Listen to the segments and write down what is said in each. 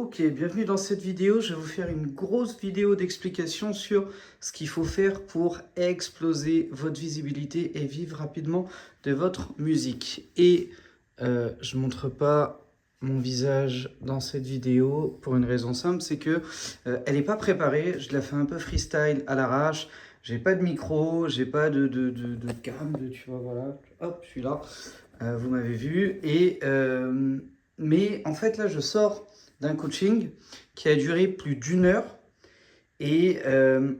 Ok, bienvenue dans cette vidéo. Je vais vous faire une grosse vidéo d'explication sur ce qu'il faut faire pour exploser votre visibilité et vivre rapidement de votre musique. Et je ne montre pas mon visage dans cette vidéo pour une raison simple, c'est que elle n'est pas préparée. Je la fais un peu freestyle à l'arrache. J'ai pas de micro, j'ai pas de cam, tu vois, voilà. Hop, je suis là. Vous m'avez vu. Mais en fait, là, je sors d'un coaching qui a duré plus d'une heure. Et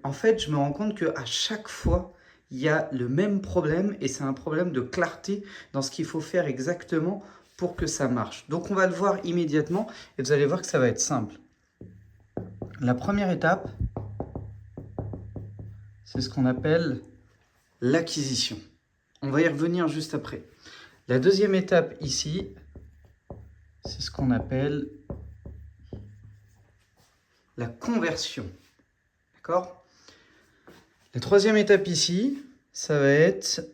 en fait, je me rends compte qu'à chaque fois, il y a le même problème et c'est un problème de clarté dans ce qu'il faut faire exactement pour que ça marche. Donc, on va le voir immédiatement et vous allez voir que ça va être simple. La première étape, c'est ce qu'on appelle l'acquisition. On va y revenir juste après. La deuxième étape ici, c'est ce qu'on appelle la conversion. D'accord ? La troisième étape ici, ça va être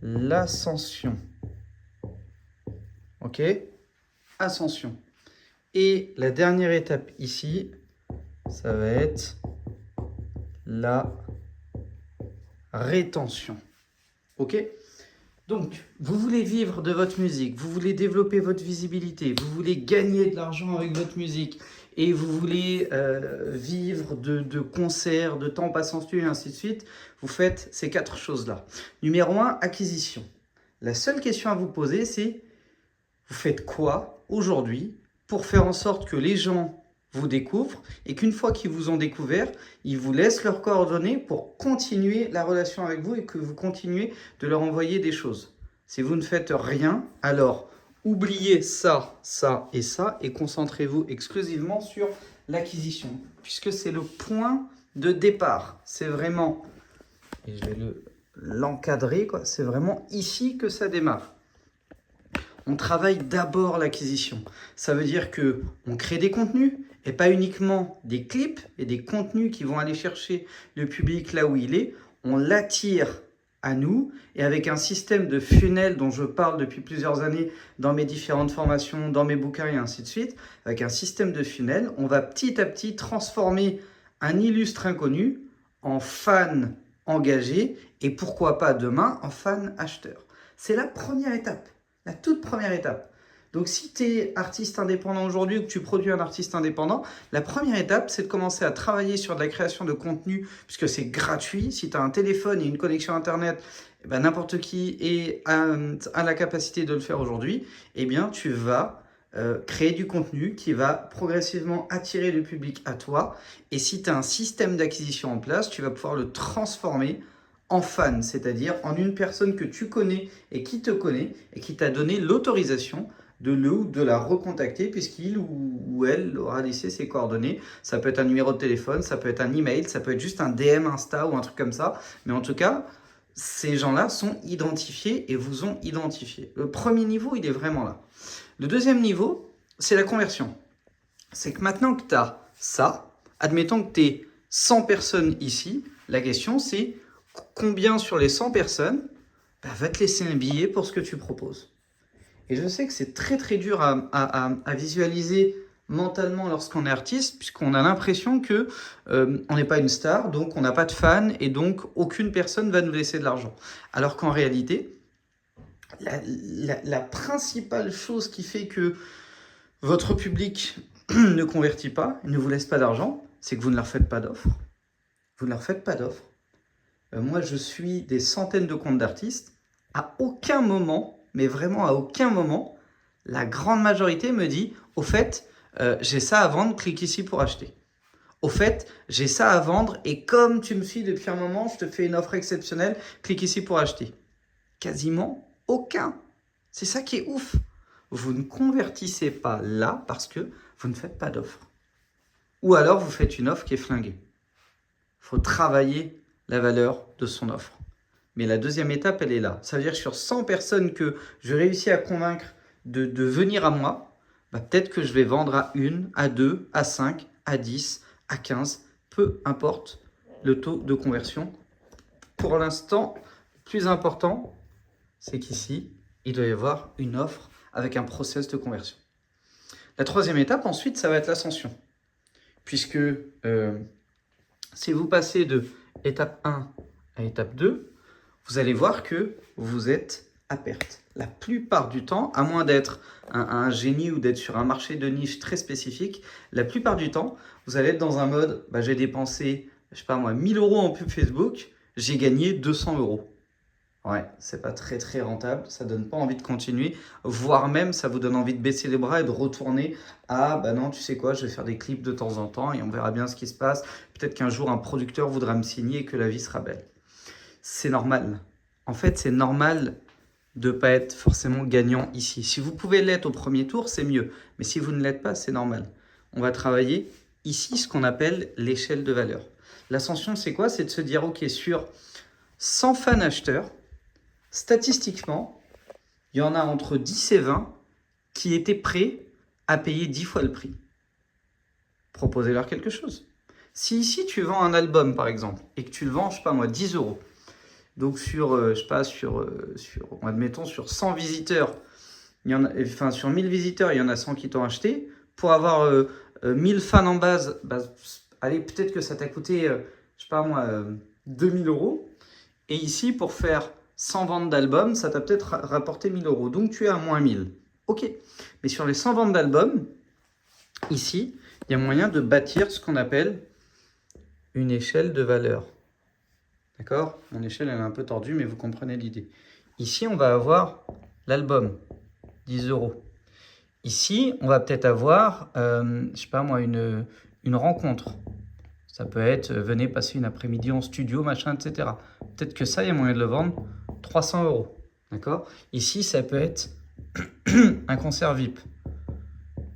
l'ascension. Ok ? Ascension. Et la dernière étape ici, ça va être la rétention. Ok ? Donc, vous voulez vivre de votre musique, vous voulez développer votre visibilité, vous voulez gagner de l'argent avec votre musique et vous voulez vivre de concerts, de temps passant en studio et ainsi de suite, vous faites ces 4 choses-là. Numéro 1, acquisition. La seule question à vous poser, c'est vous faites quoi aujourd'hui pour faire en sorte que les gens vous découvrent et qu'une fois qu'ils vous ont découvert, ils vous laissent leurs coordonnées pour continuer la relation avec vous et que vous continuez de leur envoyer des choses. Si vous ne faites rien, alors oubliez ça, ça et concentrez-vous exclusivement sur l'acquisition puisque c'est le point de départ. C'est vraiment, et je vais l'encadrer, quoi. C'est vraiment ici que ça démarre. On travaille d'abord l'acquisition. Ça veut dire qu'on crée des contenus et pas uniquement des clips et des contenus qui vont aller chercher le public là où il est. On l'attire à nous et avec un système de funnel dont je parle depuis plusieurs années dans mes différentes formations, dans mes bouquins et ainsi de suite, avec un système de funnel, on va petit à petit transformer un illustre inconnu en fan engagé et pourquoi pas demain en fan acheteur. C'est la première étape. La toute première étape. Donc, si tu es artiste indépendant aujourd'hui ou que tu produis un artiste indépendant, la première étape, c'est de commencer à travailler sur de la création de contenu, puisque c'est gratuit. Si tu as un téléphone et une connexion Internet, eh ben, n'importe qui a la capacité de le faire aujourd'hui. Eh bien, tu vas créer du contenu qui va progressivement attirer le public à toi. Et si tu as un système d'acquisition en place, tu vas pouvoir le transformer en fan, c'est-à-dire en une personne que tu connais et qui te connaît et qui t'a donné l'autorisation de le ou de la recontacter puisqu'il ou elle aura laissé ses coordonnées. Ça peut être un numéro de téléphone, ça peut être un email, ça peut être juste un DM Insta ou un truc comme ça. Mais en tout cas, ces gens-là sont identifiés et vous ont identifié. Le premier niveau, il est vraiment là. Le deuxième niveau, c'est la conversion. C'est que maintenant que tu as ça, admettons que tu es 100 personnes ici, la question c'est combien sur les 100 personnes va te laisser un billet pour ce que tu proposes. Et je sais que c'est très très dur à visualiser mentalement lorsqu'on est artiste, puisqu'on a l'impression que on n'est pas une star, donc on n'a pas de fans, et donc aucune personne va nous laisser de l'argent. Alors qu'en réalité, la principale chose qui fait que votre public ne convertit pas, ne vous laisse pas d'argent, c'est que vous ne leur faites pas d'offres. Vous ne leur faites pas d'offres. Moi, je suis des centaines de comptes d'artistes. À aucun moment, mais vraiment à aucun moment, la grande majorité me dit « Au fait, j'ai ça à vendre, clique ici pour acheter. » Au fait, j'ai ça à vendre et comme tu me suis depuis un moment, je te fais une offre exceptionnelle, clique ici pour acheter. Quasiment aucun. C'est ça qui est ouf. Vous ne convertissez pas là parce que vous ne faites pas d'offre. Ou alors, vous faites une offre qui est flinguée. Il faut travailler la valeur de son offre. Mais la deuxième étape, elle est là. Ça veut dire que sur 100 personnes que je réussis à convaincre de venir à moi, peut-être que je vais vendre à 1, à 2, à 5, à 10, à 15, peu importe le taux de conversion. Pour l'instant, le plus important, c'est qu'ici, il doit y avoir une offre avec un process de conversion. La troisième étape, ensuite, ça va être l'ascension. Puisque si vous passez de étape 1 à étape 2, vous allez voir que vous êtes à perte. La plupart du temps, à moins d'être un génie ou d'être sur un marché de niche très spécifique, la plupart du temps, vous allez être dans un mode, j'ai dépensé, je sais pas moi, 1000 € en pub Facebook, j'ai gagné 200 €. Ouais, c'est pas très très rentable, ça donne pas envie de continuer, voire même ça vous donne envie de baisser les bras et de retourner à non, tu sais quoi, je vais faire des clips de temps en temps et on verra bien ce qui se passe. Peut-être qu'un jour un producteur voudra me signer et que la vie sera belle. C'est normal. En fait, c'est normal de ne pas être forcément gagnant ici. Si vous pouvez l'être au premier tour, c'est mieux. Mais si vous ne l'êtes pas, c'est normal. On va travailler ici ce qu'on appelle l'échelle de valeur. L'ascension, c'est quoi? C'est de se dire, ok, sur 100 fans acheteurs, statistiquement, il y en a entre 10 et 20 qui étaient prêts à payer 10 fois le prix. Proposez-leur quelque chose. Si ici, tu vends un album, par exemple, et que tu le vends, je sais pas moi, 10 €, donc sur, je sais pas, admettons, sur 100 visiteurs, sur 1000 visiteurs, il y en a 100 qui t'ont acheté. Pour avoir 1000 fans en base, allez, peut-être que ça t'a coûté, je sais pas moi, 2000 €. Et ici, pour faire 100 ventes d'albums, ça t'a peut-être rapporté 1000 €. Donc, tu es à moins 1000. Ok. Mais sur les 100 ventes d'albums, ici, il y a moyen de bâtir ce qu'on appelle une échelle de valeur. D'accord? Mon échelle, elle est un peu tordue, mais vous comprenez l'idée. Ici, on va avoir l'album, 10 €. Ici, on va peut-être avoir, je sais pas moi, une rencontre. Ça peut être, venez passer une après-midi en studio, machin, etc. Peut-être que ça, il y a moyen de le vendre 300 €. D'accord? Ici, ça peut être un concert VIP.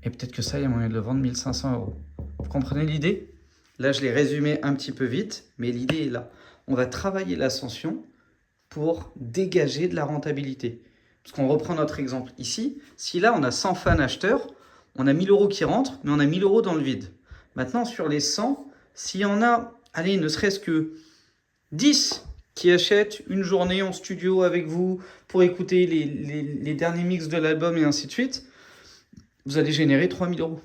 Et peut-être que ça, il y a moyen de le vendre 1500 €. Vous comprenez l'idée? Là, je l'ai résumé un petit peu vite, mais l'idée est là. On va travailler l'ascension pour dégager de la rentabilité. Parce qu'on reprend notre exemple ici. Si là, on a 100 fans acheteurs, on a 1000 € qui rentrent, mais on a 1000 € dans le vide. Maintenant, sur les 100, s'il y en a, allez, ne serait-ce que 10 qui achètent une journée en studio avec vous pour écouter les derniers mix de l'album et ainsi de suite, vous allez générer 3000 €.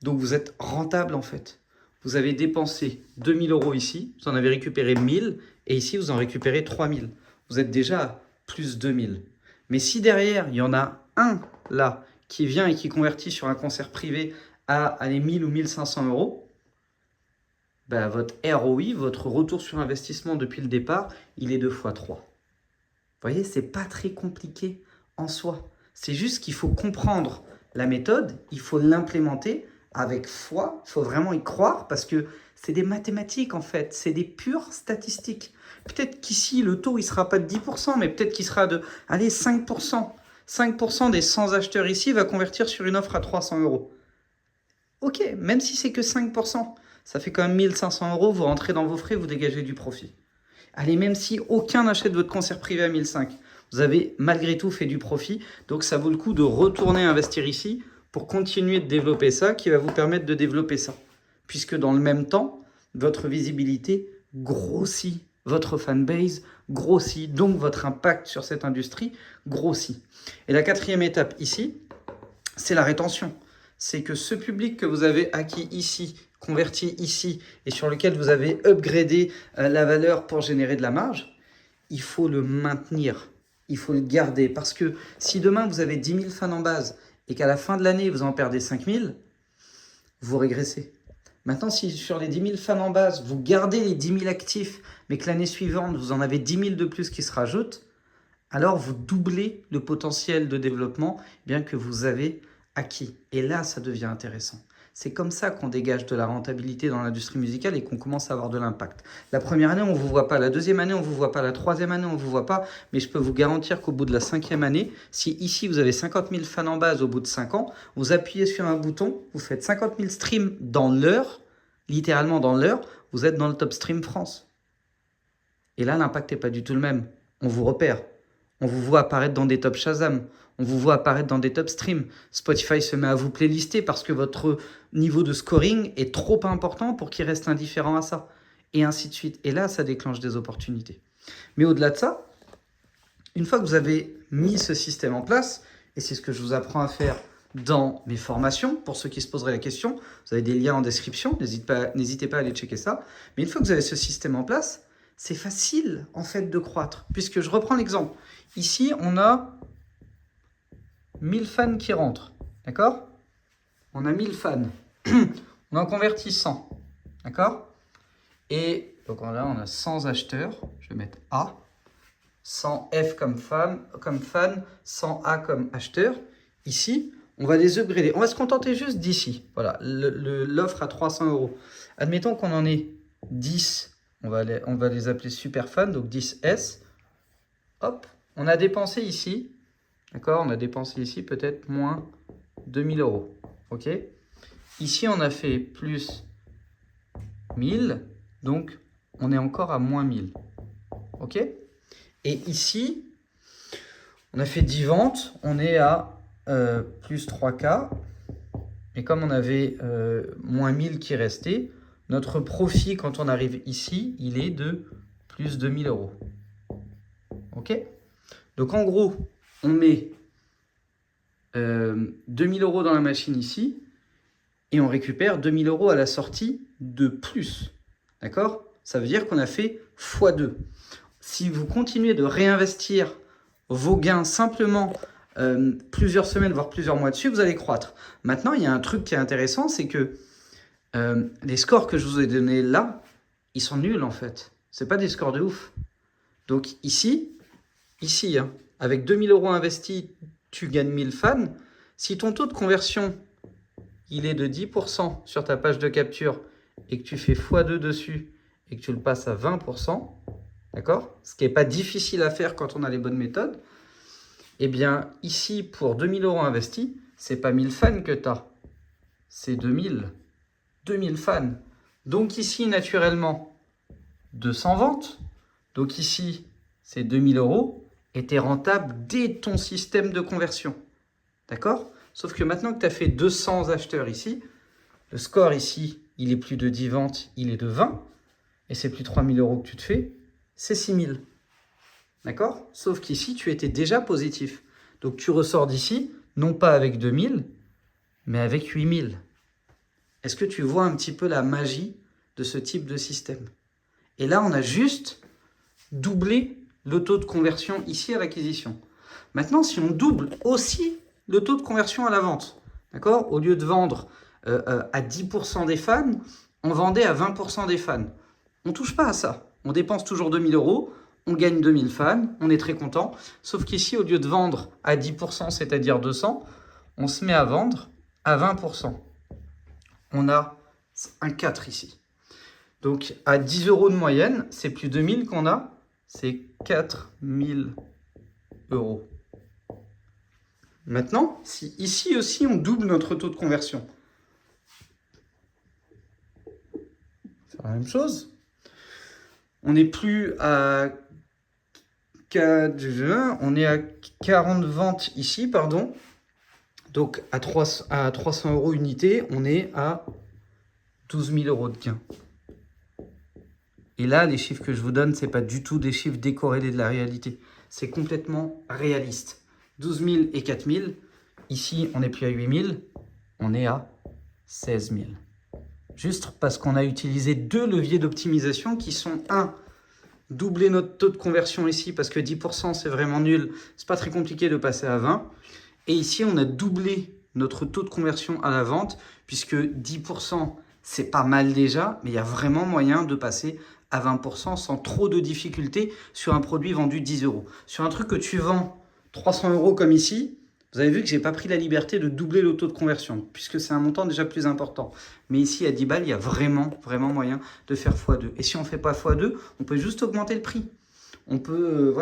Donc, vous êtes rentable en fait. Vous avez dépensé 2000 € ici, vous en avez récupéré 1000, et ici, vous en récupérez 3000. Vous êtes déjà à plus 2000. Mais si derrière, il y en a un là qui vient et qui convertit sur un concert privé à 1000 ou 1500 €, votre ROI, votre retour sur investissement depuis le départ, il est 2 fois 3. Vous voyez, c'est pas très compliqué en soi. C'est juste qu'il faut comprendre la méthode, il faut l'implémenter avec foi, il faut vraiment y croire parce que c'est des mathématiques en fait, c'est des pures statistiques. Peut-être qu'ici, le taux, il ne sera pas de 10%, mais peut-être qu'il sera de, 5%. 5% des 100 acheteurs ici va convertir sur une offre à 300 €. Ok, même si c'est que 5%, ça fait quand même 1500 €, vous rentrez dans vos frais, vous dégagez du profit. Allez, même si aucun n'achète votre concert privé à 1500, vous avez malgré tout fait du profit, donc ça vaut le coup de retourner investir ici pour continuer de développer ça, qui va vous permettre de développer ça. Puisque dans le même temps, votre visibilité grossit, votre fanbase grossit, donc votre impact sur cette industrie grossit. Et la quatrième étape ici, c'est la rétention. C'est que ce public que vous avez acquis ici, converti ici, et sur lequel vous avez upgradé la valeur pour générer de la marge, il faut le maintenir, il faut le garder. Parce que si demain vous avez 10 000 fans en base, et qu'à la fin de l'année, vous en perdez 5000, vous régressez. Maintenant, si sur les 10 000 fans en base, vous gardez les 10 000 actifs, mais que l'année suivante, vous en avez 10 000 de plus qui se rajoutent, alors vous doublez le potentiel de développement bien que vous avez acquis. Et là, ça devient intéressant. C'est comme ça qu'on dégage de la rentabilité dans l'industrie musicale et qu'on commence à avoir de l'impact. La première année, on ne vous voit pas. La deuxième année, on ne vous voit pas. La troisième année, on ne vous voit pas. Mais je peux vous garantir qu'au bout de la 5e année, si ici, vous avez 50 000 fans en base au bout de 5 ans, vous appuyez sur un bouton, vous faites 50 000 streams dans l'heure, littéralement dans l'heure, vous êtes dans le top stream France. Et là, l'impact n'est pas du tout le même. On vous repère. On vous voit apparaître dans des top Shazam. On vous voit apparaître dans des top streams. Spotify se met à vous playlister parce que votre niveau de scoring est trop important pour qu'il reste indifférent à ça. Et ainsi de suite. Et là, ça déclenche des opportunités. Mais au-delà de ça, une fois que vous avez mis ce système en place, et c'est ce que je vous apprends à faire dans mes formations, pour ceux qui se poseraient la question. Vous avez des liens en description, n'hésitez pas à aller checker ça. Mais une fois que vous avez ce système en place, c'est facile en fait de croître. Puisque je reprends l'exemple. Ici, on a 1000 fans qui rentrent. D'accord? On a 1000 fans. On en convertit 100. D'accord? Et donc là, on a 100 acheteurs. Je vais mettre A. 100 F comme fan, 100 A comme acheteur. Ici, on va les upgrader. On va se contenter juste d'ici. Voilà, l'offre à 300 €. Admettons qu'on en ait 10. On va les appeler super fans, donc 10S. Hop, on a dépensé ici. D'accord, on a dépensé ici peut-être moins 2000 €. OK. Ici, on a fait plus 1000. Donc, on est encore à moins 1000. OK. Et ici, on a fait 10 ventes, on est à plus 3K. Et comme on avait moins 1000 qui restait, notre profit quand on arrive ici, il est de plus 2000 €. OK? Donc en gros, on met 2000 € dans la machine ici et on récupère 2000 € à la sortie de plus. D'accord? Ça veut dire qu'on a fait x2. Si vous continuez de réinvestir vos gains simplement plusieurs semaines, voire plusieurs mois dessus, vous allez croître. Maintenant, il y a un truc qui est intéressant, c'est que les scores que je vous ai donnés là, ils sont nuls en fait. Ce n'est pas des scores de ouf. Donc ici hein, avec 2000 € investis, tu gagnes 1000 fans. Si ton taux de conversion, il est de 10% sur ta page de capture et que tu fais x2 dessus et que tu le passes à 20%, d'accord? Ce qui n'est pas difficile à faire quand on a les bonnes méthodes. Eh bien, ici, pour 2000 € investis, ce n'est pas 1000 fans que tu as. C'est 2000 fans. Donc ici, naturellement, 200 ventes. Donc ici, c'est 2000 € et tu es rentable dès ton système de conversion. D'accord? Sauf que maintenant que tu as fait 200 acheteurs ici, le score ici, il est plus de 10 ventes, il est de 20. Et c'est plus 3000 € que tu te fais, c'est 6000. D'accord? Sauf qu'ici, tu étais déjà positif. Donc tu ressors d'ici, non pas avec 2000, mais avec 8000. Est-ce que tu vois un petit peu la magie de ce type de système? Et là, on a juste doublé le taux de conversion ici à l'acquisition. Maintenant, si on double aussi le taux de conversion à la vente, d'accord? Au lieu de vendre à 10% des fans, on vendait à 20% des fans. On ne touche pas à ça. On dépense toujours 2000 €, on gagne 2000 fans, on est très content. Sauf qu'ici, au lieu de vendre à 10%, c'est-à-dire 200, on se met à vendre à 20%. On a un 4 ici. Donc, à 10 € de moyenne, c'est plus 2000 qu'on a, c'est 4000 €. Maintenant, si ici aussi, on double notre taux de conversion, c'est la même chose. On n'est plus à 4, on est à 40 ventes ici, pardon. Donc, à 300 € unité, on est à 12 000 € de gain. Et là, les chiffres que je vous donne, ce n'est pas du tout des chiffres décorrélés de la réalité. C'est complètement réaliste. 12 000 et 4 000. Ici, on n'est plus à 8 000. On est à 16 000. Juste parce qu'on a utilisé deux leviers d'optimisation qui sont, un, doubler notre taux de conversion ici, parce que 10%, c'est vraiment nul. C'est pas très compliqué de passer à 20. Et ici, on a doublé notre taux de conversion à la vente, puisque 10%, c'est pas mal déjà, mais il y a vraiment moyen de passer à 20% sans trop de difficultés sur un produit vendu 10 €. Sur un truc que tu vends 300 € comme ici, vous avez vu que je n'ai pas pris la liberté de doubler le taux de conversion, puisque c'est un montant déjà plus important. Mais ici, à 10 balles, il y a vraiment moyen de faire x2. Et si on ne fait pas x2, on peut juste augmenter le prix. On peut,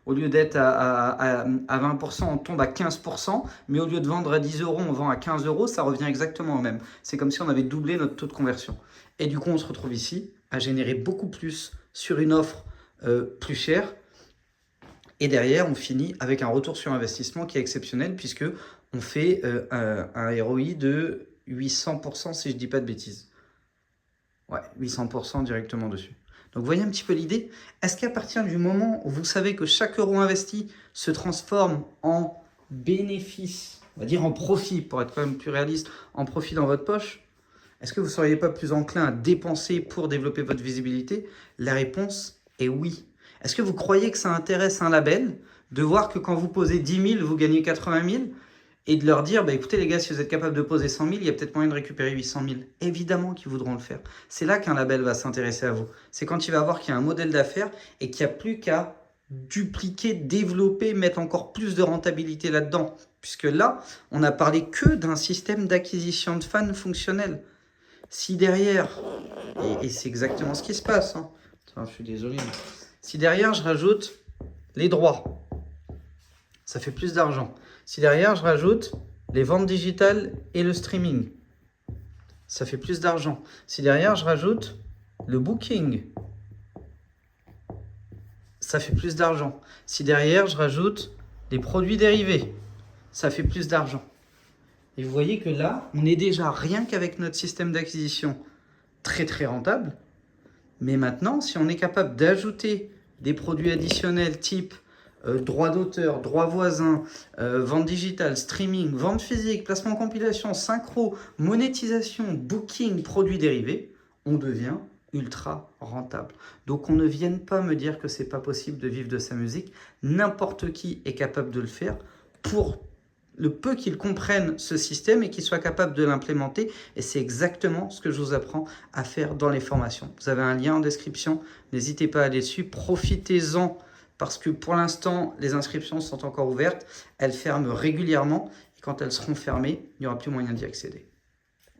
au lieu d'être à 20%, on tombe à 15%, mais au lieu de vendre à 10 €, on vend à 15 €, ça revient exactement au même. C'est comme si on avait doublé notre taux de conversion. Et du coup, on se retrouve ici à générer beaucoup plus sur une offre plus chère. Et derrière, on finit avec un retour sur investissement qui est exceptionnel, puisque on fait un ROI de 800%, si je ne dis pas de bêtises. Ouais, 800% directement dessus. Donc, vous voyez un petit peu l'idée? Est-ce qu'à partir du moment où vous savez que chaque euro investi se transforme en bénéfice on va dire en profit, pour être quand même plus réaliste, en profit dans votre poche, est-ce que vous ne seriez pas plus enclin à dépenser pour développer votre visibilité? La réponse est oui. Est-ce que vous croyez que ça intéresse un label de voir que quand vous posez 10 000, vous gagnez 80 000 et de leur dire, bah, écoutez les gars, si vous êtes capable de poser 100 000, il y a peut-être moyen de récupérer 800 000. Évidemment qu'ils voudront le faire. C'est là qu'un label va s'intéresser à vous. C'est quand il va voir qu'il y a un modèle d'affaires et qu'il n'y a plus qu'à dupliquer, développer, mettre encore plus de rentabilité là-dedans. Puisque là, on n'a parlé que d'un système d'acquisition de fans fonctionnel. Si derrière, et c'est exactement ce qui se passe, hein. Attends, je suis désolé, mais si derrière je rajoute les droits, ça fait plus d'argent. Si derrière je rajoute les ventes digitales et le streaming, ça fait plus d'argent. Si derrière je rajoute le booking, ça fait plus d'argent. Si derrière je rajoute les produits dérivés, ça fait plus d'argent. Et vous voyez que là, on est déjà, rien qu'avec notre système d'acquisition, très très rentable. Mais maintenant, si on est capable d'ajouter des produits additionnels type droit d'auteur, droit voisin, vente digitale, streaming, vente physique, placement en compilation, synchro, monétisation, booking, produits dérivés, on devient ultra rentable. Donc on ne vienne pas me dire que c'est pas possible de vivre de sa musique. N'importe qui est capable de le faire pour le peu qu'ils comprennent ce système et qu'ils soient capables de l'implémenter. Et c'est exactement ce que je vous apprends à faire dans les formations. Vous avez un lien en description, n'hésitez pas à aller dessus, profitez-en parce que pour l'instant, les inscriptions sont encore ouvertes, elles ferment régulièrement et quand elles seront fermées, il n'y aura plus moyen d'y accéder.